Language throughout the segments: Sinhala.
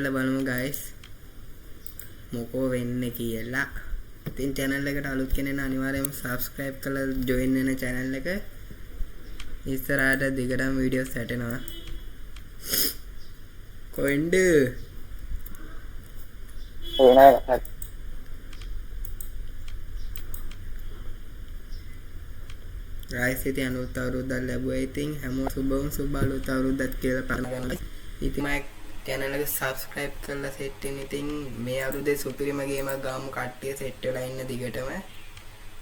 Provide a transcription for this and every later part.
ගහලා බලමු guys මොකෝ වෙන්නේ කියලා. ඉතින් channel එකට අලුත් කෙනෙක් අනිවාර්යයෙන්ම subscribe කරලා join වෙන channel එක. ඉස්සරහට දිගටම videos හැටෙනවා. කොහෙන්ද? guys ඉතින් අලුත් අවුරුද්දක් ලැබුවා. ඉතින් හැමෝම සුබ අලුත් අවුරුද්දක් කියලා පටන්. ඉතින් මම channel එක subscribe කරලා set වෙන. ඉතින් මේ අවුරුද්දේ සුපිරිම ගේමක් ගාමු කට්ටිය set වෙලා ඉන්න දිගටම.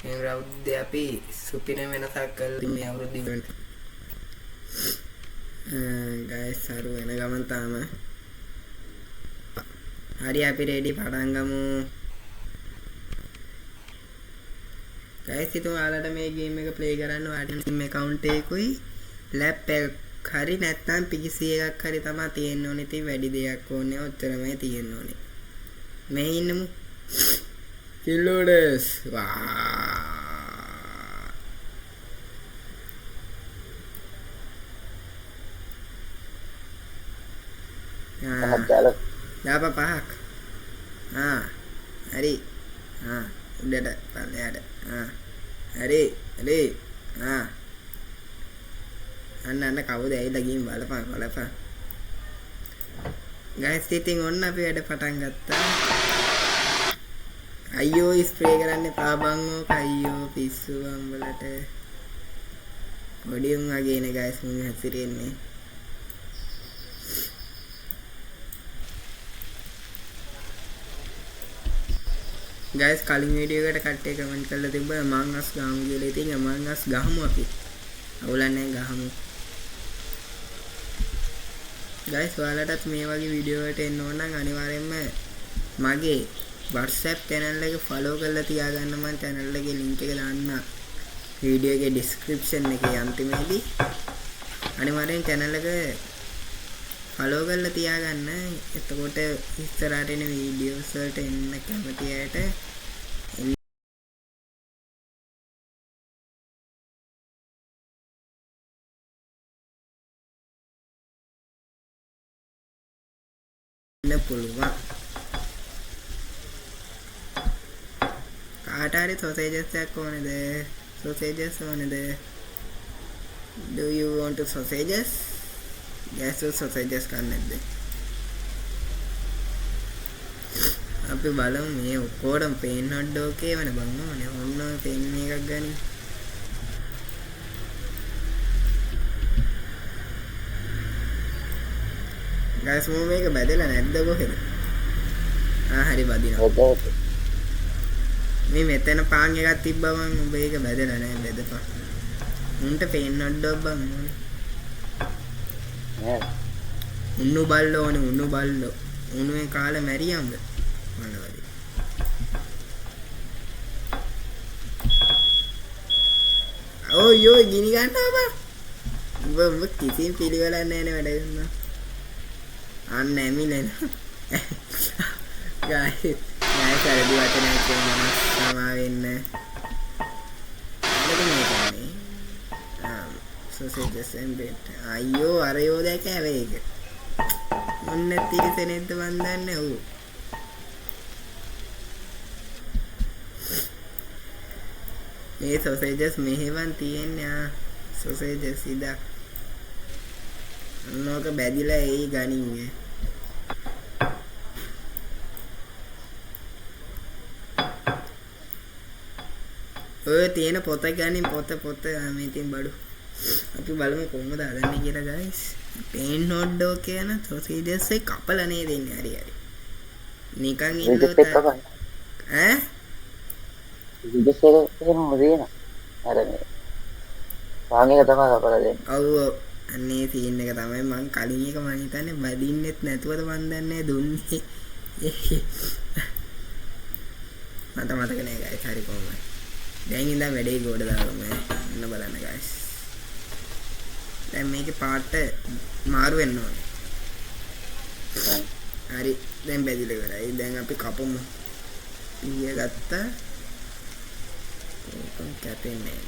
මේ අවුරුද්දේ අපි සුපිරිම වෙනසක් කරලා මේ අවුරුද්දේ guys සරු වෙන ගමන් තාම හරි අපි ready පටන් ගමු. guys ඉතින් ඔයාලට මේ game එක play කරන්න ඔයාලට sim account එකකුයි lap එක හරි නැත්නම් PC එකක් හරි තමයි තියෙන්න ඕනේ. ඉතින් වැඩි දෙයක් ඕනේ ඔච්චරමයි තියෙන්න ඕනේ. මේ ඉන්නමු කිල්ලෝඩස් දාපා පහක් හරි උඩට පල්ලෙහාට හරි අන්න කවුද ඇවිල්ලා ගිහින් බලපන් guys ඉතින් ඔන්න අපි වැඩ පටන් ගත්තා. අයියෝ ස්ප්‍රේ කරන්න එපා බං ඕක අයියෝ පිස්සු අම්බලට පොඩි උන් වගේනේ guys මුන් හැසිරෙන්නේ. guys කලින් වීඩියෝ එකට කට්ටිය කමෙන්ට් කරලා තිබ්බා Among Us ගාමු කියලා. ඉතින් Among Us ගහමු අපි. අවුලක් නැහැ ගහමු. guys ඔයාලටත් මේ වගේ වීඩියෝ වලට එන්න ඕන නම් අනිවාර්යයෙන්ම මගේ WhatsApp channel එක follow කරලා තියාගන්න. මම channel එකේ link එක දාන්න වීඩියෝ එකේ description එකේ අන්තිමේදී. අනිවාර්යෙන් channel එක follow කරලා තියාගන්න. එතකොට ඉස්සරහට එන වීඩියෝස් වලට එන්න කැමති අයට එන්න පුළුවන්. කාට හරි sausages එකක් ඕනේද? sausages ඕනේද? do you want sausages? yes sausages කන්නේ නැද්ද? අපි බලමු මේ ඔක්කොටම පේන් හොට් ඩොග් එකේවනේ බං ඕනේ. ඔන්න පේන් එකක් ගනි. guys මම මේක බැදලා නැද්ද කොහෙද? හරි බදිනවා. මේ මෙතන පාන් එකක් තිබ්බා මම උඹ ඒක බැදලා නැහැ. බෙදපන්. උන්ට පේන් හොට් ඩොග් බං ඕනේ. උන්නු බල්ලෝ ඕනේ උන්නු බල්ලෝ. උන්නුවේ කාලේ මැරියම්ද? මනවලි. යෝ ගිනි ගන්නවා බං. උඹ කිසිම පිළිවෙලක් නැහැ නේ වැඩ කරනවා. අන්න ඇමිනෙන. guys අර දිවටනේ කියනවා සමා වෙන්න. sausages and bread. අයියෝ අර යෝ දැක හැවේ එක. මොන්න තිරිසනෙද්ද මන් දන්නේ ඌ. මේ sausages මෙහෙවන් තියෙන්නේ sausages ඉදා. නෝක බැදිලා එයි ගනින්නේ. ඔය තියෙන පොත ගනින් පොත මේ තියෙන බඩු. අපි බලමු කොහොමද හදන්නේ කියලා guys. පේන් හොට් ඩොග් කියන sausages එක කපලා නේ දෙන්නේ හරි. නිකන් ඉන්නකොට ඈ විදේශ එකේ මොදේන අර මේ පාන් එක තමයි කපලා දෙන්නේ. ඔව් අන්නේ සීන් එක තමයි මං කලින් එක මං හිතන්නේ බදින්නෙත් නැතුවද මන් දන්නේ දුන්නේ. මට මතක නෑ guys හරි කොහොමද. දැන් ඉඳන් වැඩේ ගොඩ දාගමු. එන්න බලන්න guys. දැන් මේකේ පාට මාරු වෙන්න ඕනේ. හරි දැන් බැදිලා ඉවරයි. දැන් අපි කපමු. ඊය ගත්තා. කොහොම කැපෙන්නේ.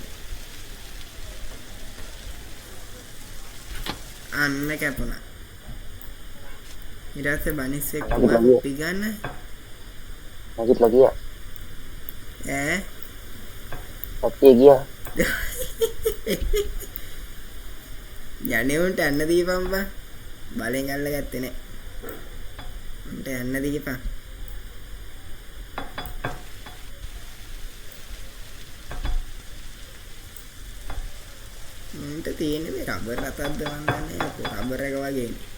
අන්න කැපුණා. ඊට පස්සේ බනිස් එක්ක නැගිටලා ගියා. පිගන්න නැගිටලා ගියා. ඈ කට්ටිය ගියා. යන්නේ උන්ට යන්න දීපන් බා. බලෙන් අල්ලගත්තේ නෑ. උන්ට යන්න දීපන්. උන්ට තියෙන්නේ මේ රබර් රතක්ද මන් දන්නේ නෑ. රබර් එක වගේනේ.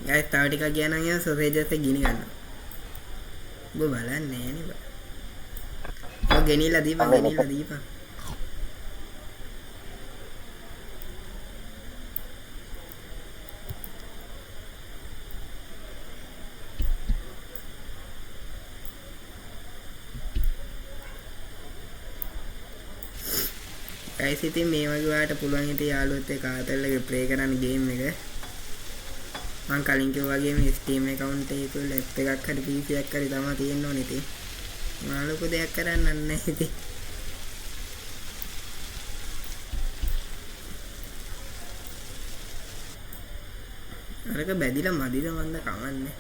guys තව ටිකක් ගියා නම් යා සොසේජස් එක ගිනි ගන්නවා. ඔබ බලන්නේ නෑනේ බා. ඔය ගෙනිලා දීපන් ගෙනිලා දීපන්. guys ඉතින් මේ වගේ ඔයාලට පුළුවන් ඉතින් යාළුවොත් එක්ක ආතල් එක ප්ලේ කරන්න ගේම් එක. මං කලින් කිව්වා වගේ මේ Steam account එකේ ලැප් එකක් හරි PC එකක් හරි තමයි තියෙන්න ඕනේ ඉතින්. මම ලොකු දෙයක් කරන්න නැහැ ඉතින්. අරක බැදිලා මදිද මන්ද කමන්නේ.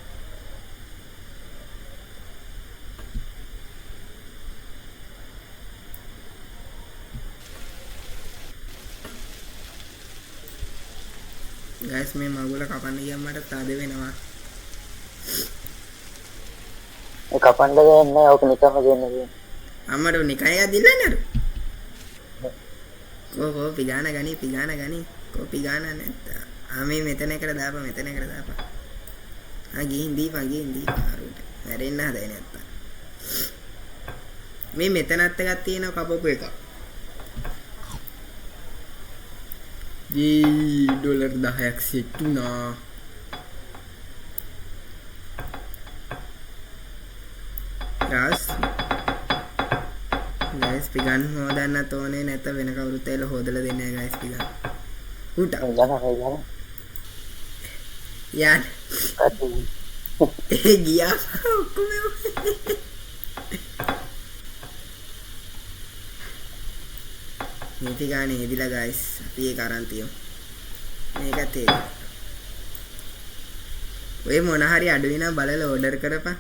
guys මේ මගුල කපන්න ගියම මට තද වෙනවා. ඒ කපන්න දෙන්නේ ඕක නිකම්ම දෙන්නේ. අම්මට නිකන් එකක් දිල්ලන්නේ අර. කෝ පිගාන ගනි කෝ පිගාන නැත්තා. මේ මෙතන එකට දාපන් මෙතන එකට දාපන්. ගිහින් දීපන් ආරුට. මැරෙන්න හදයි නැත්තා. මේ මෙතනත් එකක් තියෙනවා කපපු එකක්. $10 10ක් සෙට් වුණා. guys පිගන් හොදන්න තෝනේ නැත වෙන කවුරුත් ඇවිල්ලා හොදලා දෙන්නේ නැහැ guys පිගන්. උට යන්න ගියා ඔක්කොම මේක ගානේ හෙදිලා guys අපි ඒක අරන් තියමු. මේකත් ඒක. ඔය මොන හරි අඩු වෙනා බලලා ඕඩර් කරපන්.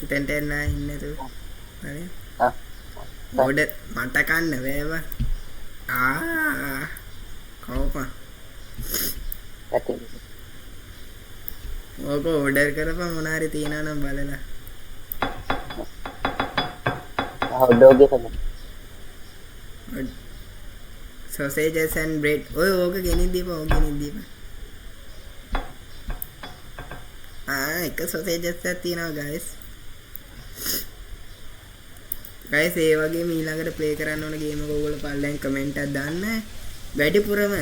ඉතින්ට එන්න ඉන්නේ තු. හරි. ඕඩර් මට කන්න වේවා. කවපන්. ඕක ඕඩර් කරපන් මොන හරි තියනවා නම් බලලා. ඩොග් එක sausages and bread. ඕක ගෙනින් දීපන්. එක sausages එකක් තියෙනවා guys. guys ඒ වගේම ඊළඟට play කරන්න ඕන game එක ඔයගොල්ලෝ පල්ලෙන් comment එකක් දාන්න. වැඩිපුරම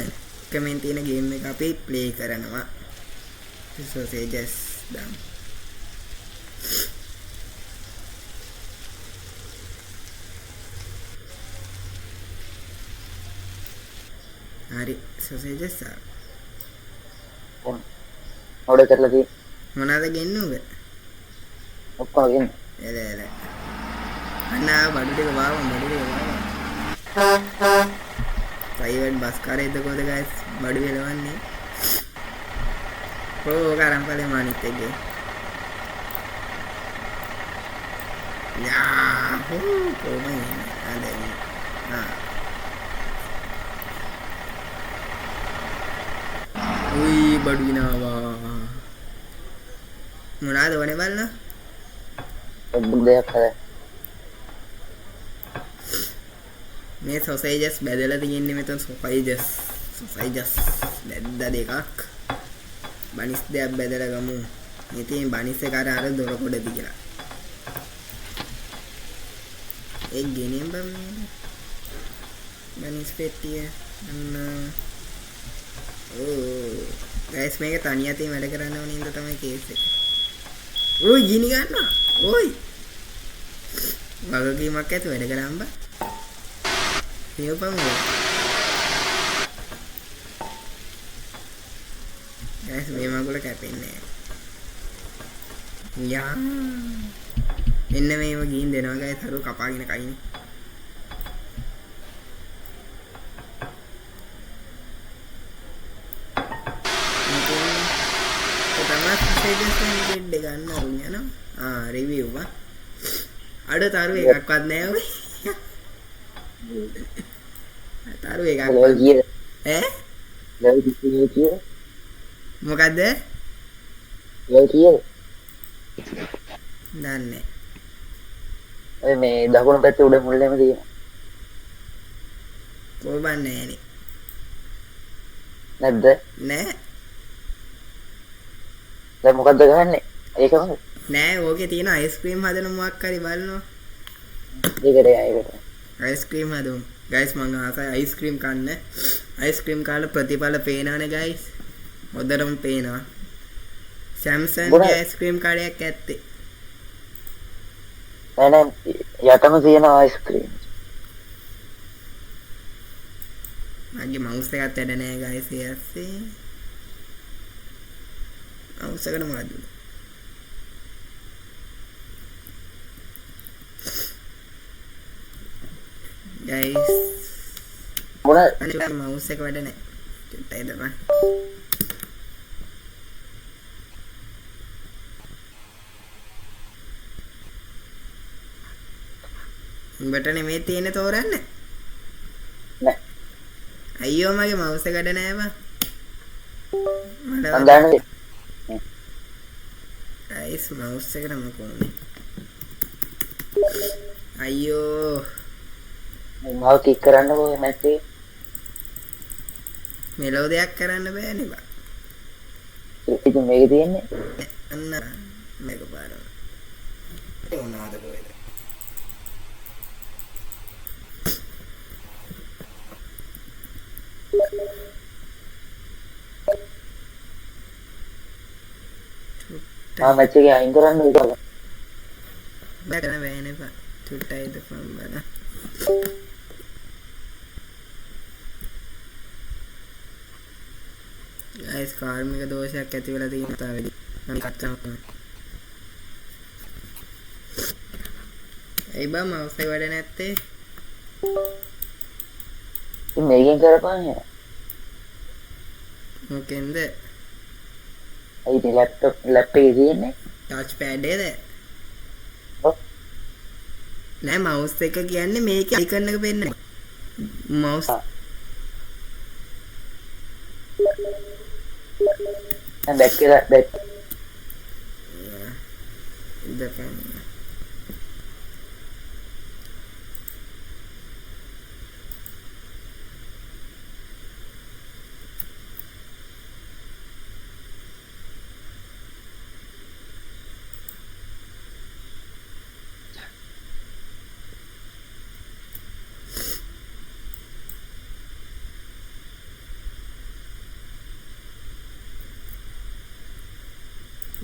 comment තියෙන game එක අපි play කරනවා. sausages දාමු. හරි sausages ඕඩර් කරලා තියෙන මොනවාද ගෙන්නුවේ? ඔක්කොම ගෙන්න. එල අන්න බඩු ටික වාවම් ප්‍රයිවට් බස් කාරේ එතකොද guys බඩු වෙලවන්නේ. කරම්පලේ මානිත් එක්ගේ උයි බඩුනාවා මොනාද වනේ බලන්න දෙයක් හරි මේ sausages බෙදලා තියෙන්නේ මෙතන sausages බෙද්දා දෙකක් බනිස් දෙයක් බෙදලා ගමු. ඉතින් බනිස් එක අර දොර කොටද කියලා. ඒක ගෙනියන්න බෑ. බනිස් පෙට්ටිය අන්න guys මේක තනියම වැඩ කරන්න ඕනේ ඉඳ තමයි කේස් එක. ඔයි ගිනි ගන්නවා. ඔයි. වගකීමක් ඇති වැඩ කරන්න බෑ. කියපන් ඔය. guys මේ මගුල කැපෙන්නේ. යා. එන්න මේව ගිහින් දෙනවා ගයිස් හරු කපාගෙන කයිනේ සජෙස්ට් ගන්න අරුන් යනවා රිවිව් අඩ තරු එකක්වත් නෑ ඔය තරු එකක් ලෙවල් කීයද ඈ ලෙවල් කීයද මොකද්ද ලෙවල් කීයද දන්නේ ඔය මේ දකුණු පැත්තේ උඩ මුල්ලේම තියෙනවා කොබන්නේ නෑනේ නැද්ද නෑ දැන් මොකද්ද ගහන්නේ ඒකම නෑ ඕකේ තියෙන අයිස්ක්‍රීම් හදන මොකක් හරි බලනවා ඒකට අයිස්ක්‍රීම් හදමු ගයිස් මම ආසයි අයිස්ක්‍රීම් කන්න අයිස්ක්‍රීම් කාලා ප්‍රතිඵල පේනවනේ ගයිස් හොඳටම පේනවා සැම්සන් ගේ අයිස්ක්‍රීම් කඩයක් ඇත්තේ නෑ යටම තියෙන අයිස්ක්‍රීම් මගේ මවුස් එකත් වැඩ නෑ ගයිස් ඒස්සේ මවුස් එකට මොකද්ද ගයිස් මොන අනිත් මවුස් එක වැඩ නෑ චුට්ටයි දපන් උඹට නෙමෙයි තියෙන්නේ තෝරන්න නෑ අයියෝ මගේ මවුස් එකට නෑ බං මම දන්නේ ගයිස් මවුස් එකට මොකෝනේ අයියෝ මාව කික් කරන්න ඕනේ නැත්තේ මෙලෝ දෙයක් කරන්න බෑනේ බං ඉතින් මේක තියෙන්නේ අන්න මේක පාරව ඒ උනාද කොහෙද මැච් එකේ අයින් කරන්න විතරයි බෑන බෑනේ බං චුට්ටයි දපන් බං ගයිස් කාර්මික දෝෂයක් ඇති වෙලා තියෙන තාවේදී මම කච්චා ඒ බං මවුස් එක වැඩ නැත්තේ ඉතින් මේකෙන් කරපන් මොකෙන්ද අයි ඉතින් ලැප්ටොප් එකේ තියෙන්නේ ටච් පෑඩ් එකද ඔව් නෑ මවුස් එක කියන්නේ මේකේ අයිකන් එක පෙන්නන මවුස් බැක් කියලා බැක් ඉදපන්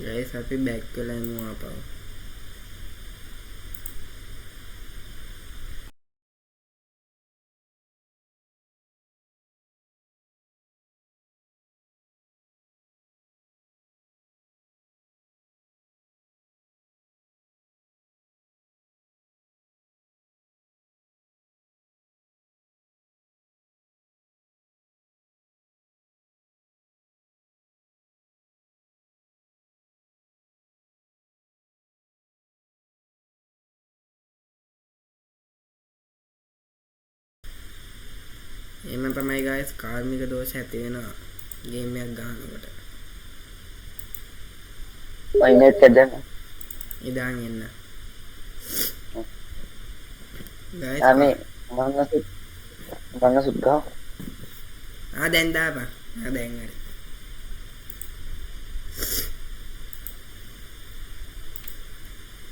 guys අපි බැක් වෙලා යමු ආපහු එහෙම තමයි guys කාර්මික දෝෂ ඇති වෙනවා ගේම් එකක් ගන්නකොට වයිනෙත් දැන් ඉදාන් එන්න guys ආමේ මන්න සුද්ධා දැන් දාපන් දැන් හරි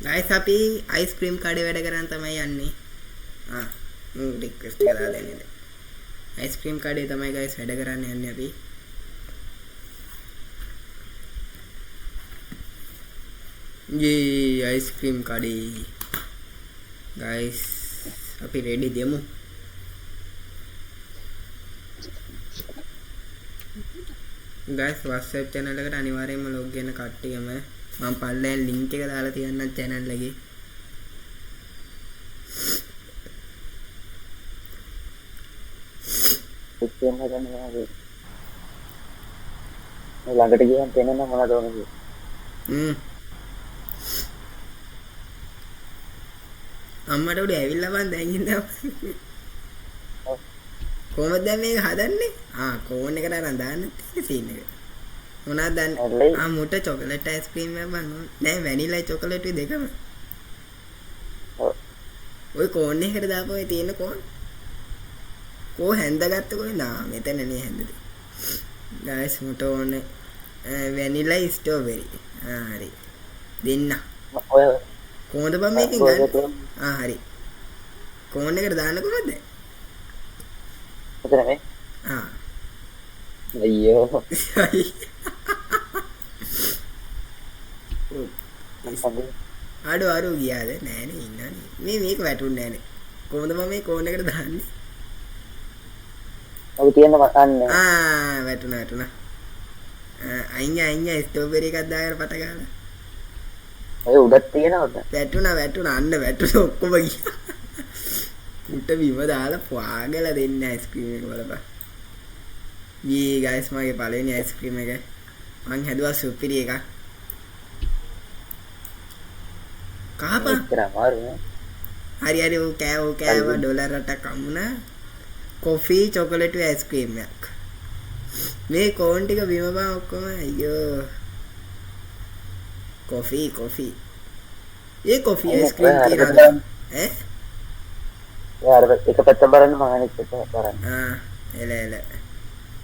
guys අපි අයිස්ක්‍රීම් කඩේ වැඩ කරන් තමයි යන්නේ රික්වෙස්ට් එක දාලා දෙන්නේ අයිස්ක්‍රීම් කඩේ තමයි guys වැඩ කරන්න යන්නේ අපි යේ අයිස්ක්‍රීම් කඩේ guys අපි රෙඩි දෙමු guys WhatsApp channel එකට අනිවාර්යයෙන්ම log වෙන කට්ටියම මම පල්ලෙන් link එක දාලා තියන්නම් channel එකේ සිස්ටම් හදන්න මොනවද මේ ළඟට ගියන් පේනන මොනවද ඕනේ කියලා අම්මට උඩ ඇවිල්ලා බං දැන් ඉඳන් කොහොමද දැන් මේක හදන්නේ කෝන් එකට අරන් දාන්න තියෙන සීන් එක මොනවද දන්නේ මුට චොකලට් අයිස්ක්‍රීම් එක බං නෑ වැනිලා චොකලට් දෙකම ඔය කෝන් එකට දාපුවා තියෙන කෝන් කෝ හැන්දගත්ත කොයි නා මෙතන නේ හැන්දද ගයිස් මුට ඕනේ වැනිලා ස්ට්‍රෝබෙරි හරි දෙන්න ඔය කොහොමද බං මේකෙන් ගන්න හරි කෝන් එකට දාන්න කොහොමද මෙතන මේ අයියෝ අඩු ගියාද නෑනේ ඉන්නනේ මේක වැටුන්නේ නෑනේ කොහොමද මම මේ කෝන් එකට දාන්නේ ඔබ තියෙන මතන්න වැටුණා අයියා ස්ට්‍රෝබෙරි එකක් දාගෙන පට ගන්න ඔය උඩත් තියෙනවද වැටුණා අන්න වැටුණා ඔක්කොම ගියා උට බිම දාලා පුවාගලා දෙන්න අයිස්ක්‍රීම් එක බලපන් ඊ ගයිස් මගේ පළවෙනි අයිස්ක්‍රීම් එක මං හැදුවා සුපිරි එකක් කහපන් හරි ඕ කෑව ඩොලර් 8ක් අම්මුණා කොෆී චොකලට් අයිස්ක්‍රීම් එකක් මේ කෝන් ටික බිම බං ඔක්කොම අයියෝ කොෆී ඒ කොෆී අයිස්ක්‍රීම් තියනද ඈ යාර එක පැත්ත බලන්න මම අනිත් පැත්ත බලන්න එල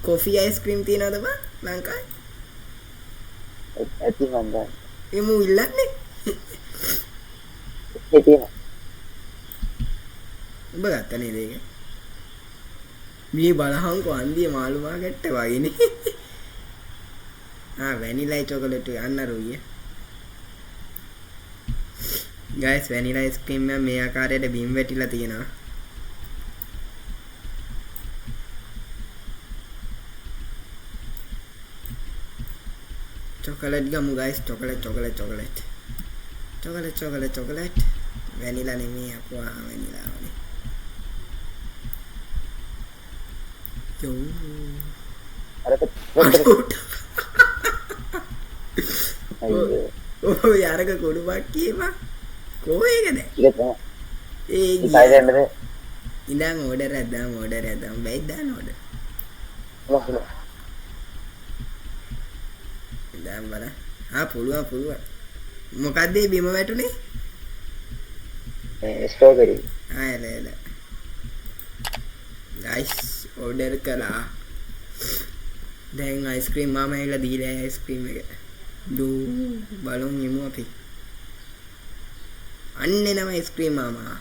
කොෆී අයිස්ක්‍රීම් තියනද බං ලංකාවේ ඇති මන් දැන් එමු ඉල්ලන්නේ ඒ තියෙනවා උඹ ගත්ත නේද ඒක මේ බලහන්කෝ අන්දිය මාළු මාකට්ට වගේනේ වැනිලා චොකලට් අන්න රුයිය ගයිස් වැනිලා අයිස්ක්‍රීම් එක මේ ආකාරයට බිම් වැටිලා තියෙනවා චොකලට් ගමු ගයිස් චොකලට් වැනිලා නෙමෙයි අපුවා වැනිලා වනේ යෝ අර යාරක කොඩුවක් කීවා කෝ ඒකද ඒ ඉඳන් ඕඩර් එකක් දාමු බැයි දාන්න ඕඩර් ඉඳන් බලන්න පුළුවන් මොකක්ද මේ බිම වැටුනේ ස්ට්‍රෝබෙරි එල ගයිස් ඕඩර් කළා දැන් අයිස්ක්‍රීම් මාම ඇවිල්ලා දීලා අයිස්ක්‍රීම් එක දූ බලමු යමු අපි අන්නේ නම අයිස්ක්‍රීම් මාමා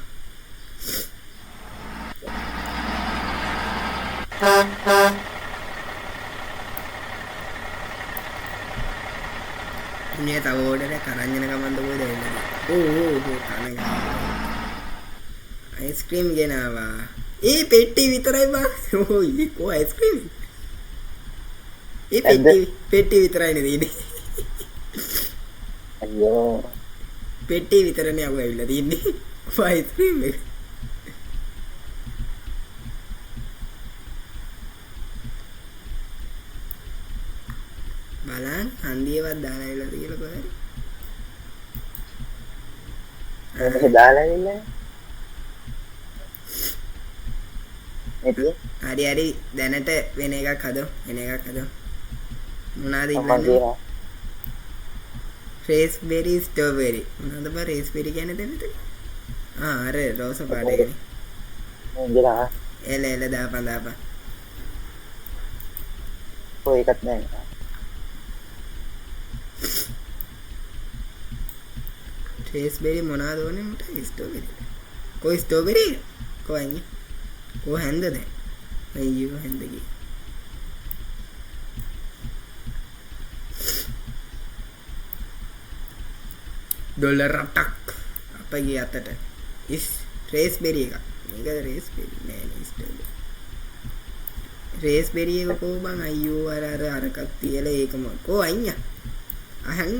මේ තව ඕඩර් එක අරන් යන ගමන්ද කොහෙද එන්නේ ඕ කන අයිස්ක්‍රීම් ගෙනාවා ඒ පෙට්ටි විතරයි බං ඕයි කො අයිස්ක්‍රීම් ඒ පෙට්ටි විතරයිනේ දෙන්නේ අයියෝ පෙට්ටි විතරනේ අව ඇවිල්ලා තින්නේ අයිස්ක්‍රීම් එක බලන්න හන්දියවත් දාලා ඇවිල්ලාද කියලා කොහරි මේක දාලා ඇවිල්ලා හරි දැනට වෙන එකක් හදමු මොනවාද ඉන්නන්නේ රේස්බෙරි ස්ට්‍රෝබෙරි මොනවද බා රේස්බෙරි කියන්නේ දෙන්නද අර රෝස පාට එකනේ එල දාපන් ඔය එකත් නෑ රේස්බෙරි මොනවද ඕනේ මට ස්ට්‍රෝබෙරි කොයි ස්ට්‍රෝබෙරි කොයි කො හැන්ද දැන් අයියෝ හැන්දගේ ඩොලර් 8ක් අපගේ අතට ඉස් රේස්බෙරි එක මේකද රේස්බෙරි නෑ ස්ට්‍රෝබෙරි රේස්බෙරි එක කො බං අයියෝ අරකක් තියලා ඒකම කො අයියා අහන්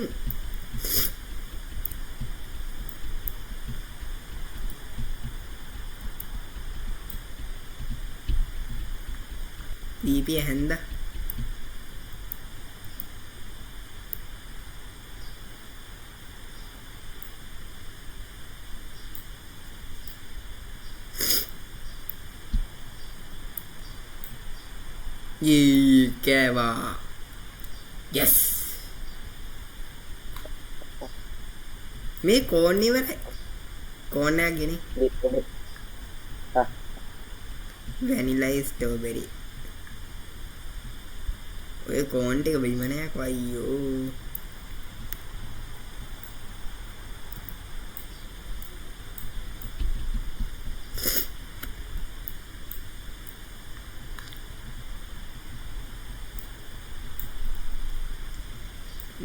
දීපිය හැන්ද කෑවා yes මේ කෝන් ඉවරයි කෝන් එකක් ගෙනි වැනිලා ස්ට්‍රෝබෙරි ඔය කෝන් ටික බීම නෑ අයියෝ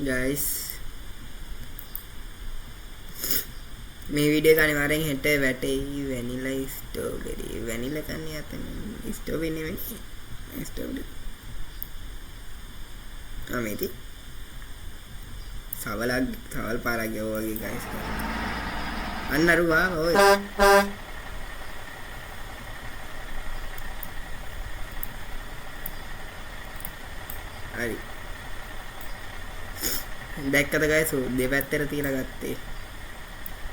guys මේ වීඩියෝ එක අනිවාර්යෙන් හෙට වැටෙයි වැනිලා ස්ට්‍රෝබෙරි වැනිලා කන්නේ අතන ස්ට්‍රෝබෙරි නෙවෙයි ස්ට්‍රෝබෙරි මේටි සවල් පාරක් ගියා වගේ guys අන්න අරුවා ඔය හරි දැක්කද guys දෙපැත්තට තියලා ගත්තේ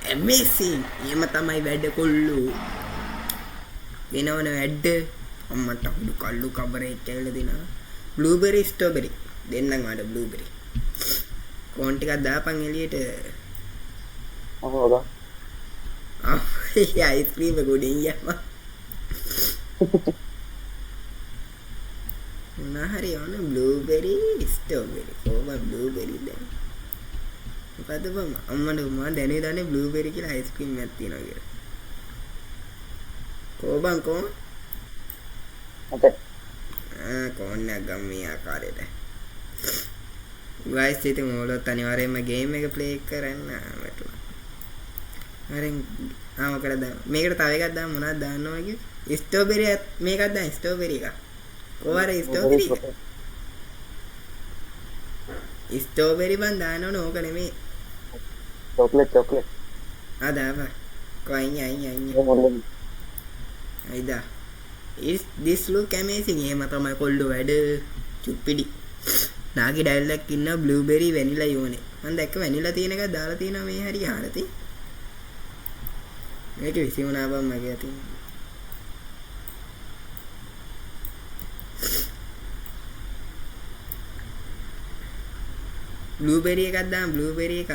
amazing එහෙම තමයි වැඩ කොල්ලෝ වෙනවන වැඩ අම්මට හුදු කල්ලු කබරේ කැවිලා දෙනවා බ්ලූබෙරි ස්ට්‍රෝබෙරි දෙන්නම් වඩ බ්ලූබෙරි කෝන් ටිකක් දාපන් එළියට අහෝද අයිස්ක්‍රීම් එක උඩින් යනවා මොනහරි ඕන බ්ලූබෙරි ස්ට්‍රෝබෙරි කොහොම බ්ලූබෙරි දැන් මොකද බං අම්මට මම දැනේ බ්ලූබෙරි කියලා අයිස්ක්‍රීම් එකක් තියෙනවා කියලා කොබන් කො අත කෝන් එක ගම් මේ ආකාරයට guys ඉතින් ඕලොත් අනිවාර්යයෙන්ම ගේම් එක ප්ලේ කරන්න වැටුණා හරින් මොකද මේකට තව එකක් දාන්න මොනවද දාන්න ඕන කිව්වේ ස්ට්‍රෝබෙරි මේකක් දාන්න ස්ට්‍රෝබෙරි එක කොහොර ස්ට්‍රෝබෙරි බන් දාන්න ඕන ඕක නෙමෙයි chocolate දාපන් කොයින් අයින් අයිදා this look amazing එහෙම තමයි කොල්ලෝ වැඩ චුප්පිඩි නාගේ ඩයලොග් ඉන්න බ්ලූබෙරි වැනිලා යෝනේ මම දැක්ක වැනිලා තියෙන එකක් දාලා තියෙනවා මේ හරිය ආරති මේක විසි වුණා බං මගේ අතින් බ්ලූබෙරි එකක් දාන්න බ්ලූබෙරි එක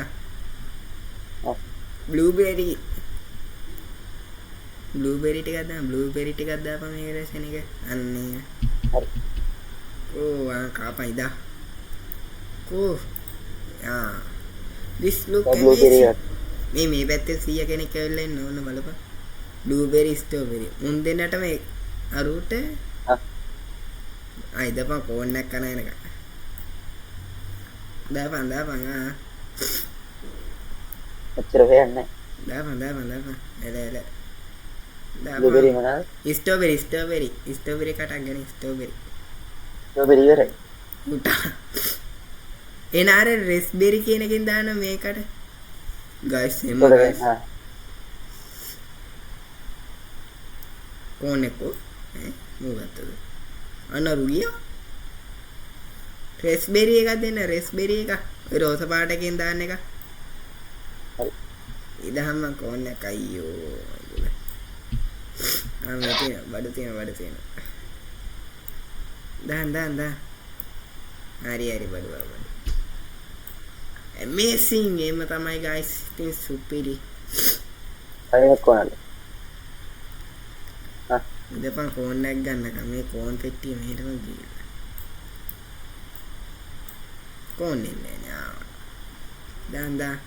බ්ලූබෙරි ටිකක් දාන්න බ්ලූබෙරි ටිකක් දාපන් මේක රසෙන එක අන්නේ හරි ඕ කාපන් ඉදා කෝ this look amazing මේ පැත්තේ 100 කෙනෙක් ඇවිල්ලා ඉන්න ඕන බලපන් බ්ලූබෙරි ස්ට්‍රෝබෙරි මුන් දෙන්නට මේ අරුට දපන් කෝන් එකක් කන එනක දාපන් අච්චර වෙන්නේ දාපන් එල බ්ලූබෙරි මොනවාද ස්ට්‍රෝබෙරි කටක් ගන්න ස්ට්‍රෝබෙරි ඉවරයි උටා එනාර රෙස්බෙරි කියන එකෙන් දාන්න මේකට guys එම guys කෝන් එකෝ මොකක්ද අනරු ගියා රෙස්බෙරි එකක් දෙන්න රෙස්බෙරි එක ඔය රෝස පාට එකෙන් දාන්න එක හරි ඉදහම කෝන් එක අයියෝ බඩු තියෙන දාන්න හරි බඩු amazing එහෙම තමයි guys ඉතින් සුපිරි අයින කොනද ඉදපන් කෝන් එකක් ගන්නකම් මේ කෝන් පෙට්ටිය මෙහෙටම ගිහින් කෝන් ඉන්නේ නේ දාන්න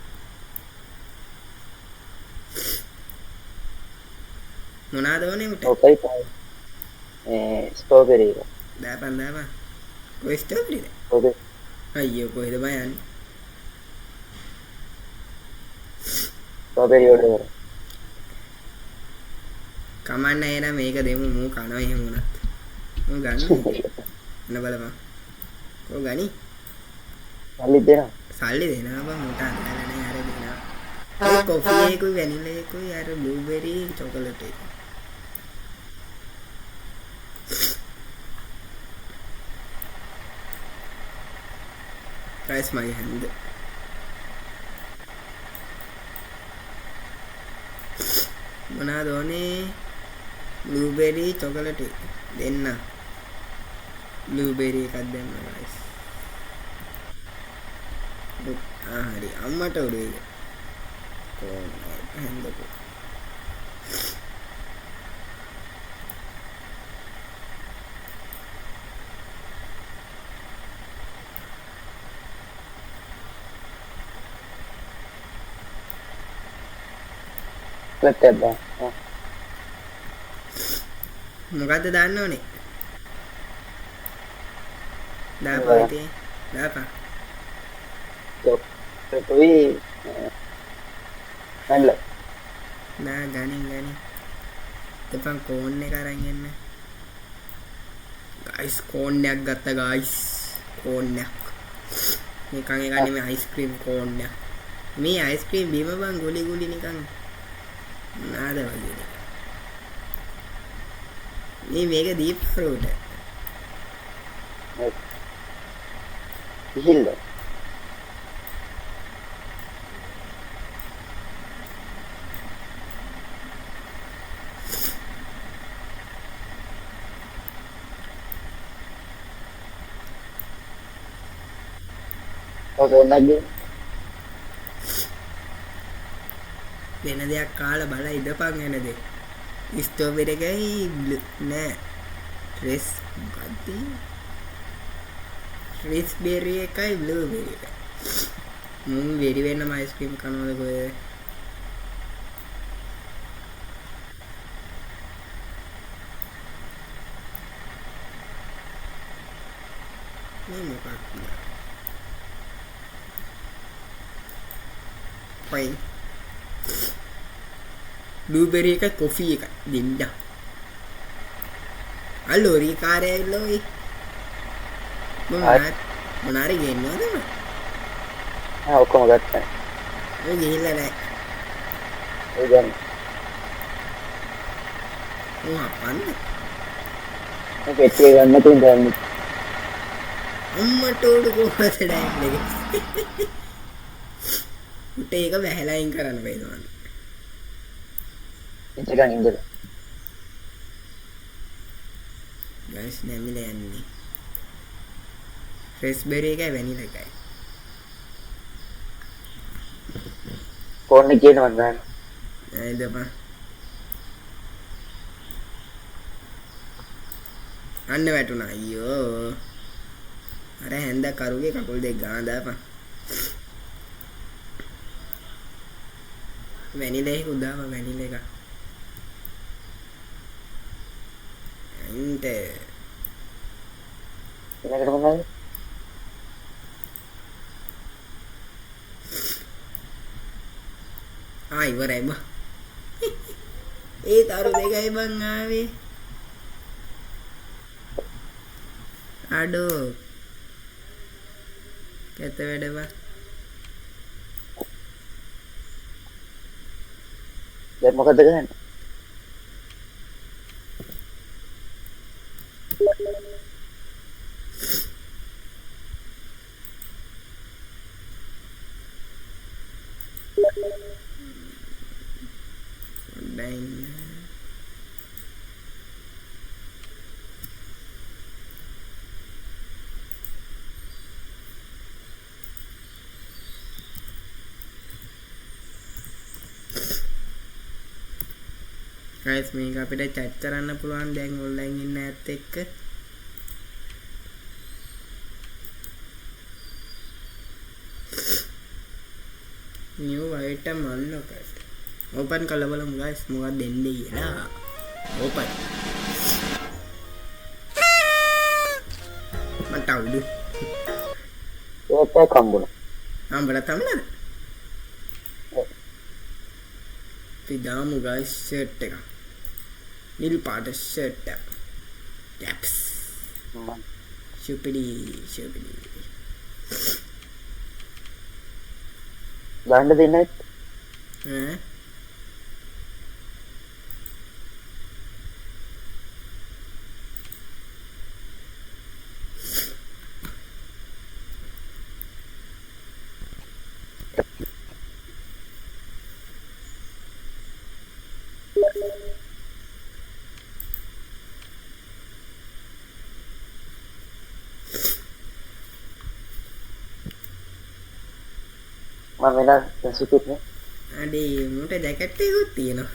මොනවාද ඕනේ උට ඔකයි ස්ට්‍රෝබෙරි එක දාපන් කොයි ස්ට්‍රෝබෙරිද ඔකේ අයියෝ කොහෙද බයන්නේ ස්ට්‍රෝබෙරි ඕඩර් කමන්න එන මේක දෙමු මූ කනවා එහෙම වුණත් මූ ගන්න එන්න බලපන් කො ගනි සල්ලි දෙනවා බං මූට අඳලා නේ අර දෙනවා ඒ කොෆි එකකුයි වැනිලා එකකුයි අර බ්ලූබෙරි චොකලට් එක ගයිස් මගේ හැන්ද මොනවද ඕනේ බ්ලූබෙරි චොකලට් දෙන්න බ්ලූබෙරි එකක් දෙන්න ගයිස් හරි අම්මට උඩේ කොහොමද හැන්දකෝ ලැප්ටොප් මොකද්ද දාන්න ඕනේ දාපන් ඉතින් දාපන් කොයි නල්ල නා ගනින් දෙපන් කෝන් එක අරන් එන්න ගයිස් කෝන් එකක් ගත්තා ගයිස් කෝන් එකක් නිකන් එක නෙමෙයි අයිස්ක්‍රීම් කෝන් එක මේ අයිස්ක්‍රීම් බීම බං ගුලි නිකන් නාද වගේ මේ මේක දීපරුට ඉහිල්ල ඔකෝනගේ වෙන දෙයක් කාලා බල ඉඳපන් එන දේ ස්ට්‍රෝබෙරි එකයි නෑ රෙස්බෙරි එකයි බ්ලූබෙරි එකයි මුන් වෙරි වෙන්නම අයිස්ක්‍රීම් කනවද කොහෙද මේ මොකක්ද පයි බ්ලූබෙරි එක කොෆි එක දෙන්න අලෝරි කාර්යය ඇවිල්ලා ඔය මොනාරි ගේන්නවද මම ඔක්කොම ගත්තා ඔය ගිහිල්ලා නැහැ ඒ ගන්න ඔය අපන්නේ මේ පෙට්ටිය ගන්න තියෙන අම්මට උඩ කොහොමද ඩෑන්ඩ් උට ඒක වැහැලා අයින් කරන්න බැයිද ඉතින් ඉඳලා ගයිස් නැමිලා යන්නේ රෙස්බෙරි එකයි වැනිලා එකයි කොන්න කියනවා නෑ නේදපා අන්න වැටුණා අයියෝ අර හැන්ද කරුගේ කකුල් දෙක ගාන දාපන් වැනිලා එක උදාම වැනිලා එක අන්ට එනකට මොනවද ඉවරයි බා ඒ තරු දෙකයි බං ආවේ අඩෝ කැත වැඩ බා දැන් මොකද ගන්නේ guys මේක අපිට chat කරන්න පුළුවන් දැන් online ඉන්න ඇත් එක්ක new item unlocked open කරලා බලමු guys මොකක්ද දෙන්නේ කියලා open මට අවුලු ඒක කම්බුණා හම්බලා තමනද පිදාමු guys shirt එක නිල් පාට shirt එක yaps shupidi ගන්න දෙන්නේ ඈ මම වෙන සුකුත් නේ. අඩේ මුට ජැකට් එකකුත් තියෙනවා.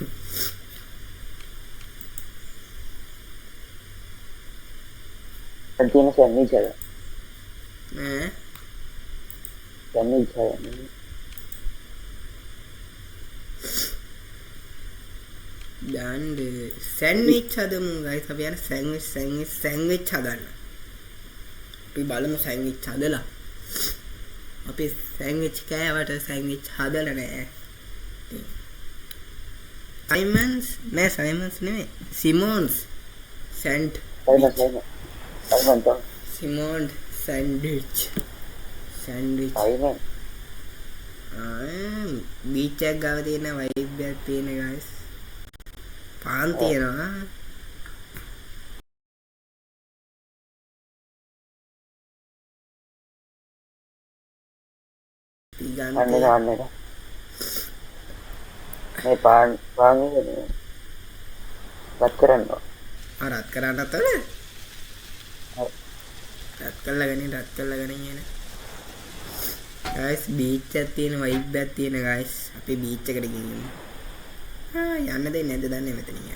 තියෙන සැන්ඩ්විච් එක. ඈ සැන්ඩ්විච් එක. දාන්න සෑන්ඩ්විච් හදමු guys. අපි යන සෑන්ඩ්විච් හදන්න. අපි බලමු සෑන්ඩ්විච් හදලා. අපි සෑන්ඩ්විච් කෑවට සෑන්ඩ්විච් හදලා නෑ. සයිමන්ස් නෙමෙයි සිමෝන්ස් සිමෝන් සෑන්ඩ්විච් බීච් එකක් ගාව තියෙන වයිබ් එකක් තියෙන guys. පාන් තියෙනවා. අන්න මේ පාන් රත් කරන්න රත් කරන්නත් රත් කරලා ගනින් එන guys බීච් එකක් තියෙන වයිබ් එකක් තියෙන guys. අපි බීච් එකට ගිහින් යන්න දෙන්නේ නැද්ද දන්නේ මෙතනින්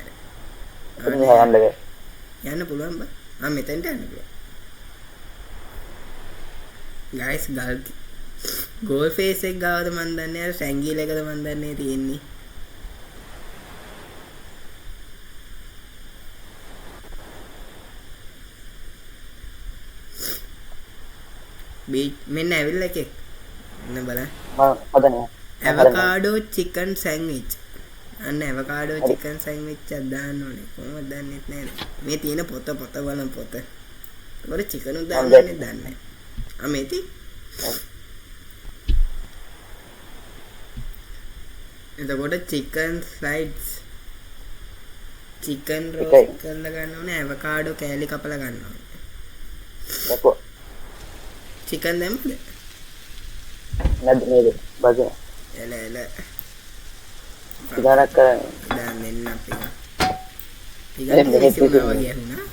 යන්න පුළුවන් බා. මෙතෙන්ට යන්න පුළුවන් guys. ගෝල් ෆේස් එක ගාවද මන් දන්නේ. අර සැංගීල එකද මන් දන්නේ තියෙන්නේ. මෙන්න ඇවිල්ලා එකෙක් එන්න බලන්න. ඇවකාඩෝ චිකන් සෑන්ඩ්විච්. අන්න ඇවකාඩෝ චිකන් සෑන්ඩ්විච් එකක් දාන්න ඕනේ. කොහොමද දන්නේ නැහැ. මේ තියෙන පොත බලන පොත. ඒකට චිකන් උත් දාන්නේ දන්නේ. මේති එතකොට චිකන් ස්ලයිඩ්ස් චිකන් රෝස්ට් කරලා ගන්න ඕනේ. ඇවකාඩෝ කෑලි කපලා ගන්න ඕනේ. චිකන් දැම්මද? නැද්ද නේද? බග. එල. ඉදාරක් කරන්න. දැන් මෙන්න අපි. ඉතින් මේක වගේ වුණා.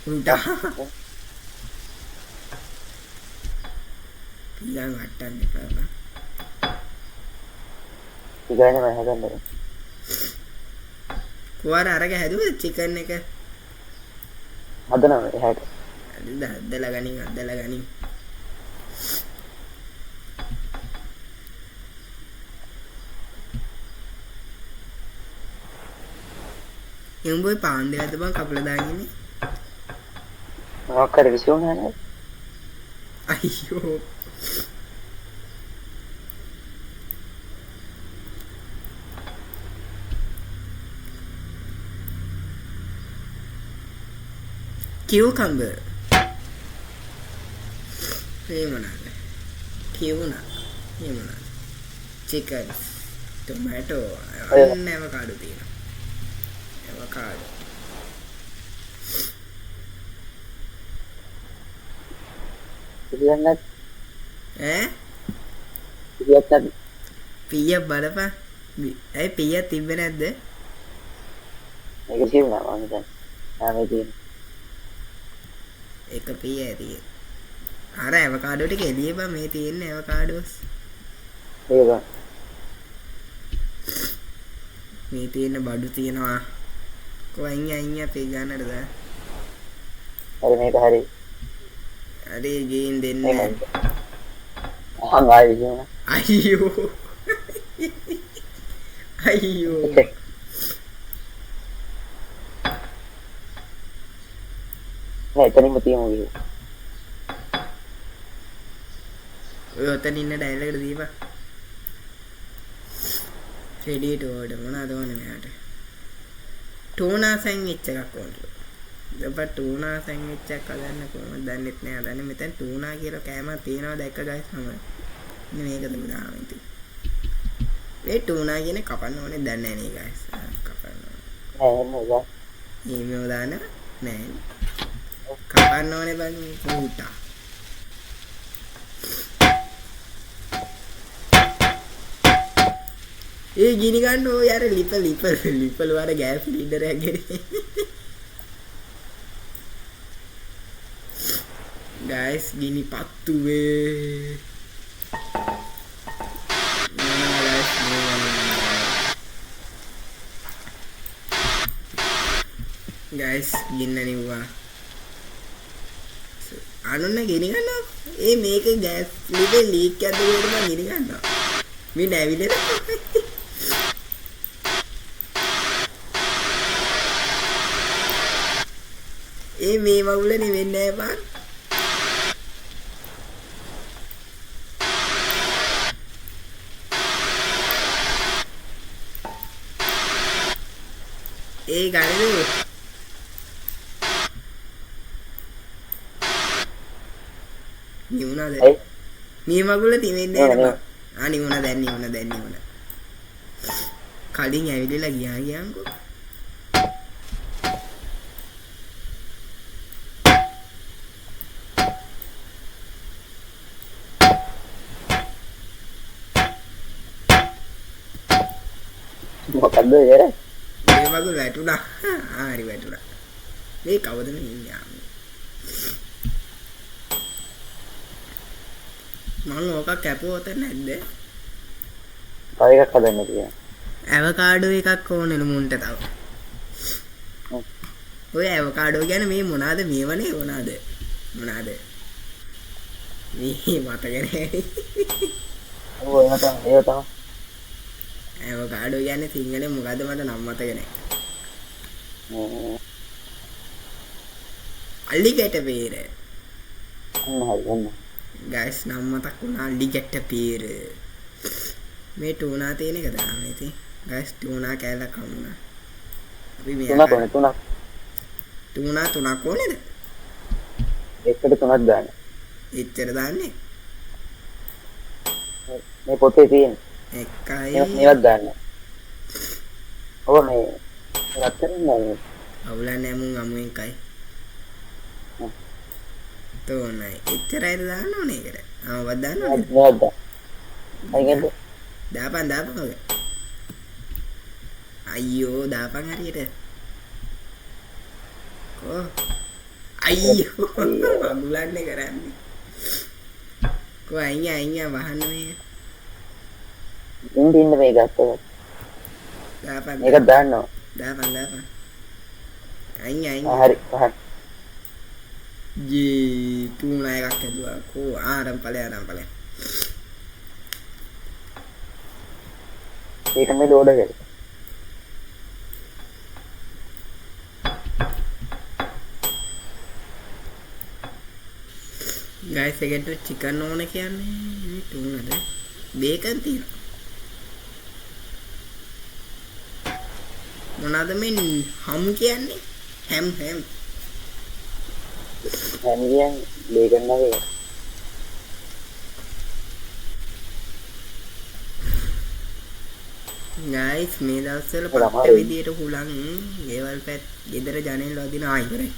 උන්ටා. පියන් වට්ටන්න එපා. ඉගානේ මම හදන්නේ. කොහාර අරග හැදුවද චිකන් එක? හදනවා එහාට. හදලා ගනින්. යම්බෝයි පාන් දෙකද බං කපලා දාන්නේ. මොකක් කර විසුණා නේද? අයියෝ. cucumber. Chicken, tomato, avocado තියෙනවා. avocado. ඉතින් පීය බලපන්. ඇයි පීය තිබ්බේ නැද්ද? මේක තියුණා මම දැන්. ආවේ තියෙන. එක පීය තියෙන. අර අවකාඩෝ ටික එළියේ බා මේ තියෙන්නේ අවකාඩෝස්. ඒක. මේ තියෙන බඩු තියෙනවා. කොයින් අපේ ගන්නද? හරි මේක හරි. හරි ගේන් දෙන්න. අයියෝ. නෑ එතනින්ම තියමු කිව්වා. ඔය ඔතන ඉන්න ඩයල් එකට දීපන්. ready to order මොනවද ඕනේ මෙයාට? ටූනා සෑන්ඩ්විච් එකක් ඕනලු. දෙපා ටූනා සෑන්ඩ්විච් එකක් හදන්න කොහොමද දන්නෙත් නෑ. හදන්නේ මෙතන ටූනා කියලා කෑමක් තියෙනවා දැක්ක ගයිස් මම. මේකද මුදාම ඉතින්. ඒ ටූනා කියන්නේ කපන්න ඕනේ දන්නේ නෑ නේ ගයිස්. කපන්න ඕනේ. නෑ ඊමෝ දාන්න නෑ. කපන්න ඕනේ බං පුටා. ඒ ගිනි ගන්න ඕ යාර ලිපල් වර ගෑස් සිලින්ඩර් එකක් ගෙනේ. ගයිස් ගිනි පත්තු වේ. ගයිස් ගින්න නිව්වා අනුන්න ගිනි ගන්නවා ඒ මේක ගෑස් ලිපේ ලීක් එකක් දුවේට මම ගිනි ගන්නවා මේ නැවිලෙන ඒ මේ මගුල නෙවෙන්නේ නැහැ බං ඒ ගණනු නිවුණාද මේ මගුල තිබෙන්නේ නැහැ ආ නිවුණා දැන් නිවුණා කලින් ඇවිදලා ගියාන්කෝ මොකද්ද ඒ මේ මගුල වැටුණා හරි වැටුණා මේ කවුද මේ ඉන්නේ මම ඕක කැපුවොත් නැද්ද? තව එකක් හදන්න තියෙනවා. ඇවකාඩෝ එකක් ඕනෙලු මුන්ට තව. ඔය ඇවකාඩෝ කියන්නේ මේ මොනවාද මේවනේ මොනවාද? මොනවාද? මේ මතක නැහැ. ඔය තමයි ඇවකාඩෝ කියන්නේ සිංහලෙන් මොකද්ද මට නම් මතක නැහැ. අල්ලිගැට පේර. හරි ගයිස් නම් මතක් වුණා අල්ලිගැට පේර. මේ ටූනා තියෙන එක දාන්න ඉතින්. ගයිස් ටූනා කෑල්ලක් හම්බුණා. අපි මේ තුනක් ඕනේද? එකට තුනක් දාන්න. එච්චර දාන්නේ? මේ පොතේ තියෙන. එකයි මේවත් දාන්න. ඔව් මේ රත්තරන් අවුලන්නේ මුන් අමුෙන් කයි. තෝනයි. එච්චරයිද දාන්න ඕනේ ඒකට. වත් දාන්න ඕනේ. මේවත් දාන්න. අයිගොල්ල දාපන් ඔය. අයියෝ දාපන් හරියට. කො අයියෝ අමුලන්නේ කරන්නේ. කො අයියා වහන්න මේ. ඉන්න මේ ගත්තා. දාපන්. මේක දාන්නවා. දාපන්. අයියා. හරි පහක්. ජී තුනා එකක් ඇදුවා. කෝ ආරම් ඵලය. ඒක මේ ලෝඩ් එක. ගයිස් එකට චිකන් ඕන කියන්නේ මේ තුනද බේකන් තියෙනවා මොනවාද මේ හම් කියන්නේ හැම් කියන්නේ බේකන් නේද ගයිස් මේ දවස්වල පට්ට විදියට හුලං ගෙවල් පැත් ගෙදර ජනෙල් වදින ආයිවරයි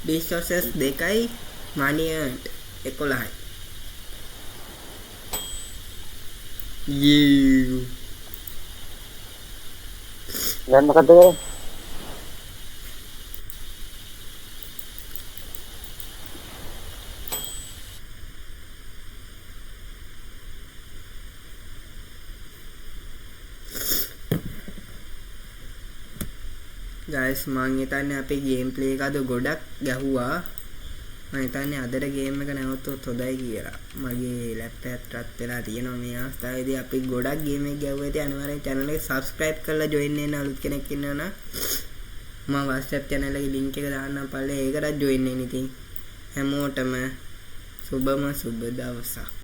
ඩිෂ් වොෂර්ස් 2යි money earned 11යි you දැන් මොකද කරන්නේ guys මං හිතන්නේ අපේ ගේම් ප්ලේ එක අද ගොඩක් ගැහුවා මම හිතන්නේ අදට ගේම් එක නැවතුත් හොඳයි කියලා මගේ ලැප්ටොප් එකත් වෙලා තියෙනවා මේ අවස්ථාවේදී අපි ගොඩක් ගේම් එක ගැහුවා ඉතින් අනිවාර්යෙන් channel එක subscribe කරලා join වෙන්න අලුත් කෙනෙක් ඉන්නවා නම් මම WhatsApp channel එකේ link එක දාන්නම් පල්ලේ ඒකටත් join වෙන්න ඉතින් හැමෝටම සුබම සුබ දවසක්